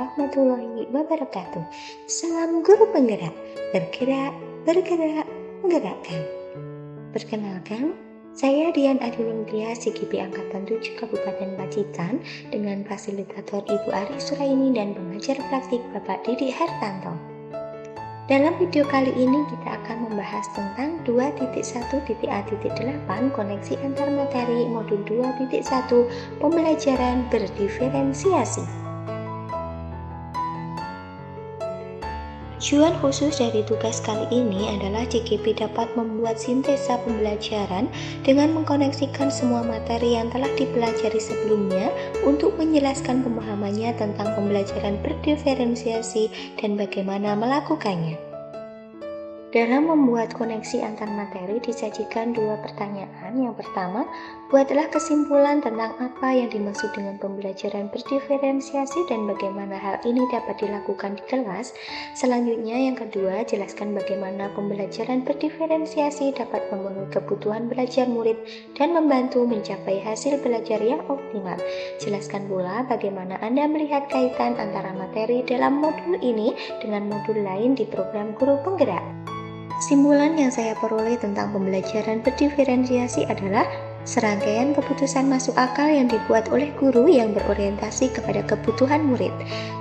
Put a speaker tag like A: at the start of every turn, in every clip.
A: warahmatullahi wabarakatuh. Salam guru penggerak, bergerak, bergerak, menggerakkan. Perkenalkan, saya Dian Adiwindria, CGP Angkatan 7 Kabupaten Pacitan dengan fasilitator Ibu Ari Suraini dan pengajar praktik Bapak Didi Hartanto. Dalam video kali ini kita akan membahas tentang 2.1.A.8 koneksi antar materi modul 2.1 pembelajaran berdiferensiasi. Tujuan khusus dari tugas kali ini adalah CGP dapat membuat sintesa pembelajaran dengan mengkoneksikan semua materi yang telah dipelajari sebelumnya untuk menjelaskan pemahamannya tentang pembelajaran berdiferensiasi dan bagaimana melakukannya. Dalam membuat koneksi antar materi disajikan dua pertanyaan. Yang pertama, buatlah kesimpulan tentang apa yang dimaksud dengan pembelajaran berdiferensiasi dan bagaimana hal ini dapat dilakukan di kelas. Selanjutnya, yang kedua, jelaskan bagaimana pembelajaran berdiferensiasi dapat memenuhi kebutuhan belajar murid dan membantu mencapai hasil belajar yang optimal. Jelaskan pula bagaimana Anda melihat kaitan antara materi dalam modul ini dengan modul lain di program Guru Penggerak. Kesimpulan yang saya peroleh tentang pembelajaran berdiferensiasi adalah serangkaian keputusan masuk akal yang dibuat oleh guru yang berorientasi kepada kebutuhan murid,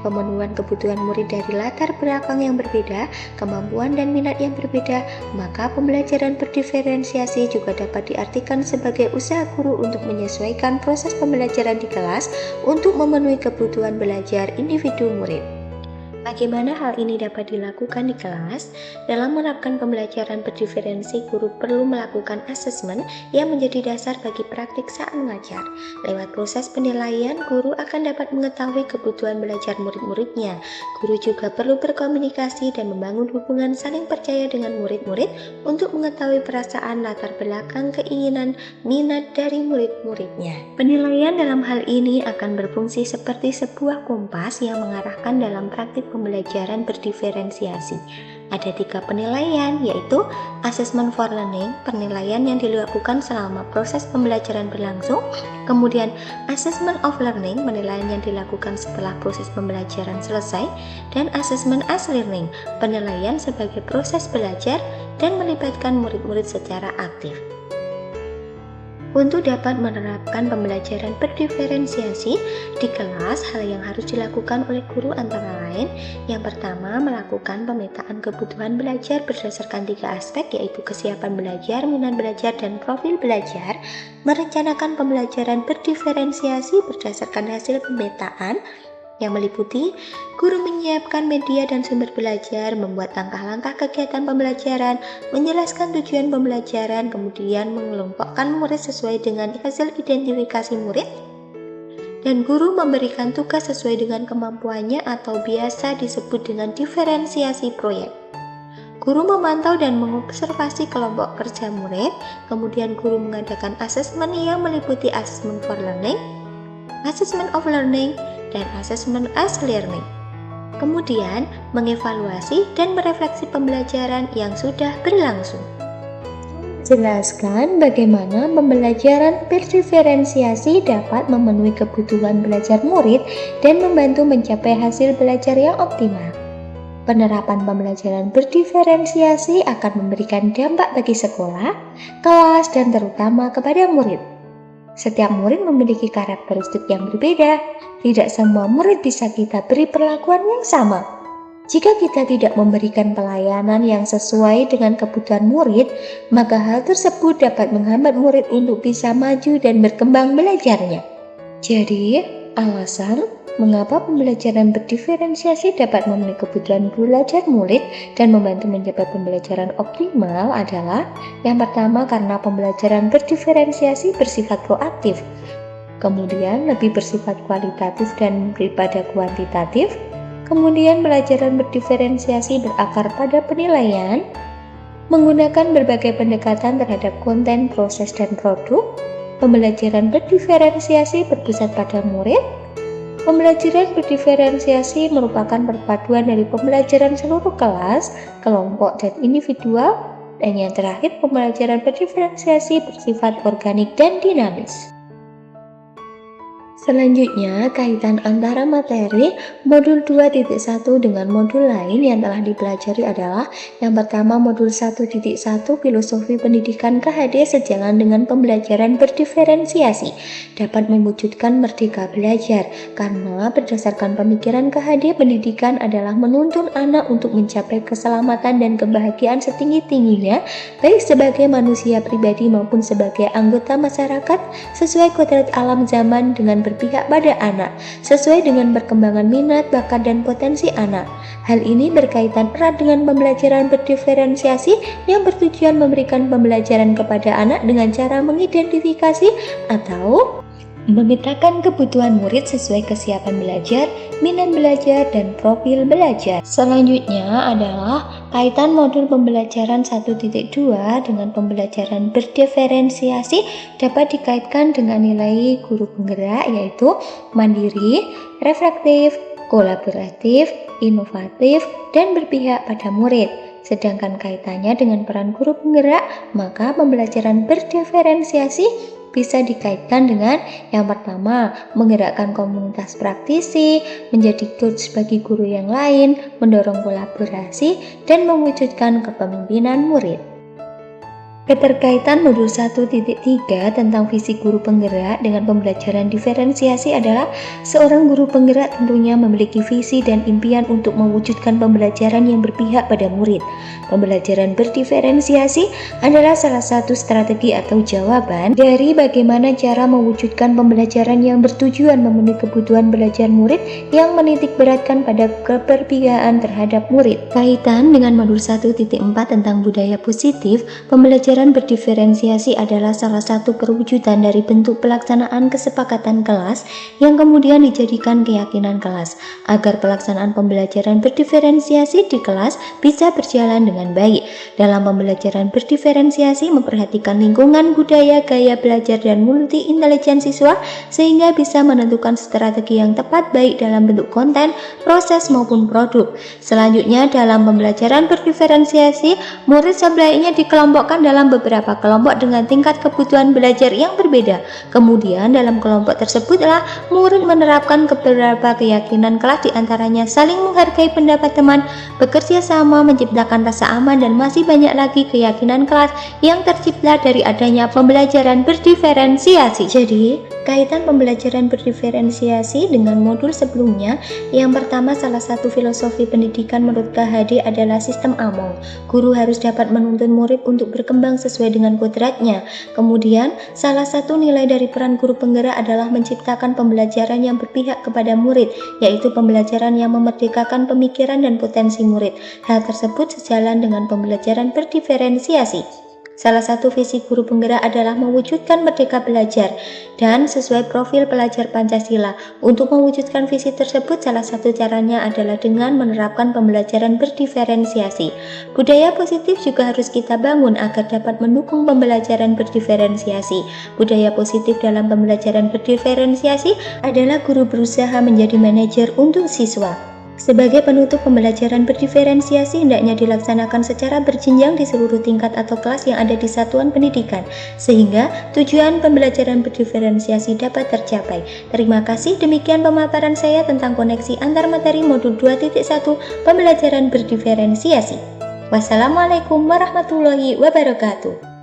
A: pemenuhan kebutuhan murid dari latar belakang yang berbeda, kemampuan dan minat yang berbeda, maka pembelajaran berdiferensiasi juga dapat diartikan sebagai usaha guru untuk menyesuaikan proses pembelajaran di kelas untuk memenuhi kebutuhan belajar individu murid. Bagaimana hal ini dapat dilakukan di kelas? Dalam menerapkan pembelajaran berdiferensi, guru perlu melakukan asesmen yang menjadi dasar bagi praktik saat mengajar. Lewat proses penilaian, guru akan dapat mengetahui kebutuhan belajar murid-muridnya. Guru juga perlu berkomunikasi dan membangun hubungan saling percaya dengan murid-murid untuk mengetahui perasaan, latar belakang, keinginan, minat dari murid-muridnya. Penilaian dalam hal ini akan berfungsi seperti sebuah kompas yang mengarahkan dalam praktik pembelajaran berdiferensiasi. Ada 3 penilaian, yaitu assessment for learning, penilaian yang dilakukan selama proses pembelajaran berlangsung, kemudian assessment of learning, penilaian yang dilakukan setelah proses pembelajaran selesai, dan assessment as learning, penilaian sebagai proses belajar dan melibatkan murid-murid secara aktif. Untuk dapat menerapkan pembelajaran berdiferensiasi di kelas, hal yang harus dilakukan oleh guru antara lain, yang pertama, melakukan pemetaan kebutuhan belajar berdasarkan 3 aspek, yaitu kesiapan belajar, minat belajar, dan profil belajar. Merencanakan pembelajaran berdiferensiasi berdasarkan hasil pemetaan, yang meliputi guru menyiapkan media dan sumber belajar, membuat langkah-langkah kegiatan pembelajaran, menjelaskan tujuan pembelajaran, kemudian mengelompokkan murid sesuai dengan hasil identifikasi murid, dan guru memberikan tugas sesuai dengan kemampuannya atau biasa disebut dengan diferensiasi proyek. Guru memantau dan mengobservasi kelompok kerja murid, kemudian guru mengadakan asesmen yang meliputi assessment for learning, assessment of learning, dan assessment as learning. Kemudian, mengevaluasi dan merefleksi pembelajaran yang sudah berlangsung. Jelaskan bagaimana pembelajaran berdiferensiasi dapat memenuhi kebutuhan belajar murid dan membantu mencapai hasil belajar yang optimal. Penerapan pembelajaran berdiferensiasi akan memberikan dampak bagi sekolah, kelas, dan terutama kepada murid. Setiap murid memiliki karakteristik yang berbeda. Tidak semua murid bisa kita beri perlakuan yang sama. Jika kita tidak memberikan pelayanan yang sesuai dengan kebutuhan murid, maka hal tersebut dapat menghambat murid untuk bisa maju dan berkembang belajarnya. Jadi, alasan mengapa pembelajaran berdiferensiasi dapat memenuhi kebutuhan belajar murid dan membantu mencapai pembelajaran optimal adalah yang pertama, karena pembelajaran berdiferensiasi bersifat proaktif, kemudian lebih bersifat kualitatif dan daripada kuantitatif, kemudian pembelajaran berdiferensiasi berakar pada penilaian, menggunakan berbagai pendekatan terhadap konten, proses, dan produk. Pembelajaran berdiferensiasi berpusat pada murid. Pembelajaran berdiferensiasi merupakan perpaduan dari pembelajaran seluruh kelas, kelompok, dan individual. Dan yang terakhir, pembelajaran berdiferensiasi bersifat organik dan dinamis. Selanjutnya, kaitan antara materi modul 2.1 dengan modul lain yang telah dipelajari adalah yang pertama modul 1.1 Filosofi Pendidikan KHD sejalan dengan pembelajaran berdiferensiasi dapat mewujudkan merdeka belajar karena berdasarkan pemikiran KHD pendidikan adalah menuntun anak untuk mencapai keselamatan dan kebahagiaan setinggi-tingginya baik sebagai manusia pribadi maupun sebagai anggota masyarakat sesuai kodrat alam zaman dengan berpihak pada anak, sesuai dengan perkembangan minat, bakat, dan potensi anak. Hal ini berkaitan erat dengan pembelajaran berdiferensiasi yang bertujuan memberikan pembelajaran kepada anak dengan cara mengidentifikasi atau memetakan kebutuhan murid sesuai kesiapan belajar, minat belajar, dan profil belajar. Selanjutnya adalah kaitan modul pembelajaran 1.2 dengan pembelajaran berdiferensiasi dapat dikaitkan dengan nilai guru penggerak yaitu mandiri, reflektif, kolaboratif, inovatif, dan berpihak pada murid. Sedangkan kaitannya dengan peran guru penggerak, maka pembelajaran berdiferensiasi bisa dikaitkan dengan yang pertama, menggerakkan komunitas praktisi, menjadi coach bagi guru yang lain, mendorong kolaborasi, dan mewujudkan kepemimpinan murid. Keterkaitan modul 1.3 tentang visi guru penggerak dengan pembelajaran diferensiasi adalah seorang guru penggerak tentunya memiliki visi dan impian untuk mewujudkan pembelajaran yang berpihak pada murid. Pembelajaran berdiferensiasi adalah salah satu strategi atau jawaban dari bagaimana cara mewujudkan pembelajaran yang bertujuan memenuhi kebutuhan belajar murid yang menitik beratkan pada keberpihakan terhadap murid. Kaitan dengan modul 1.4 tentang budaya positif, pembelajaran berdiferensiasi adalah salah satu perwujudan dari bentuk pelaksanaan kesepakatan kelas yang kemudian dijadikan keyakinan kelas agar pelaksanaan pembelajaran berdiferensiasi di kelas bisa berjalan dengan baik. Dalam pembelajaran berdiferensiasi memperhatikan lingkungan, budaya, gaya belajar, dan multi intelijen siswa sehingga bisa menentukan strategi yang tepat baik dalam bentuk konten, proses maupun produk. Selanjutnya dalam pembelajaran berdiferensiasi, murid sebaiknya dikelompokkan dalam beberapa kelompok dengan tingkat kebutuhan belajar yang berbeda. Kemudian dalam kelompok tersebutlah murid menerapkan beberapa keyakinan kelas, diantaranya saling menghargai pendapat teman, bekerja sama, menciptakan rasa aman, dan masih banyak lagi keyakinan kelas yang tercipta dari adanya pembelajaran berdiferensiasi. Jadi kaitan pembelajaran berdiferensiasi dengan modul sebelumnya, yang pertama salah satu filosofi pendidikan menurut KHD adalah sistem Among. Guru harus dapat menuntun murid untuk berkembang sesuai dengan kodratnya. Kemudian salah satu nilai dari peran guru penggerak adalah menciptakan pembelajaran yang berpihak kepada murid, yaitu pembelajaran yang memerdekakan pemikiran dan potensi murid. Hal tersebut sejalan dengan pembelajaran berdiferensiasi. Salah satu visi guru penggerak adalah mewujudkan merdeka belajar dan sesuai profil pelajar Pancasila. Untuk mewujudkan visi tersebut, salah satu caranya adalah dengan menerapkan pembelajaran berdiferensiasi. Budaya positif juga harus kita bangun agar dapat mendukung pembelajaran berdiferensiasi. Budaya positif dalam pembelajaran berdiferensiasi adalah guru berusaha menjadi manajer untuk siswa. Sebagai penutup, pembelajaran berdiferensiasi hendaknya dilaksanakan secara berjenjang di seluruh tingkat atau kelas yang ada di satuan pendidikan, sehingga tujuan pembelajaran berdiferensiasi dapat tercapai. Terima kasih, demikian pemaparan saya tentang koneksi antar materi modul 2.1 pembelajaran berdiferensiasi. Wassalamualaikum warahmatullahi wabarakatuh.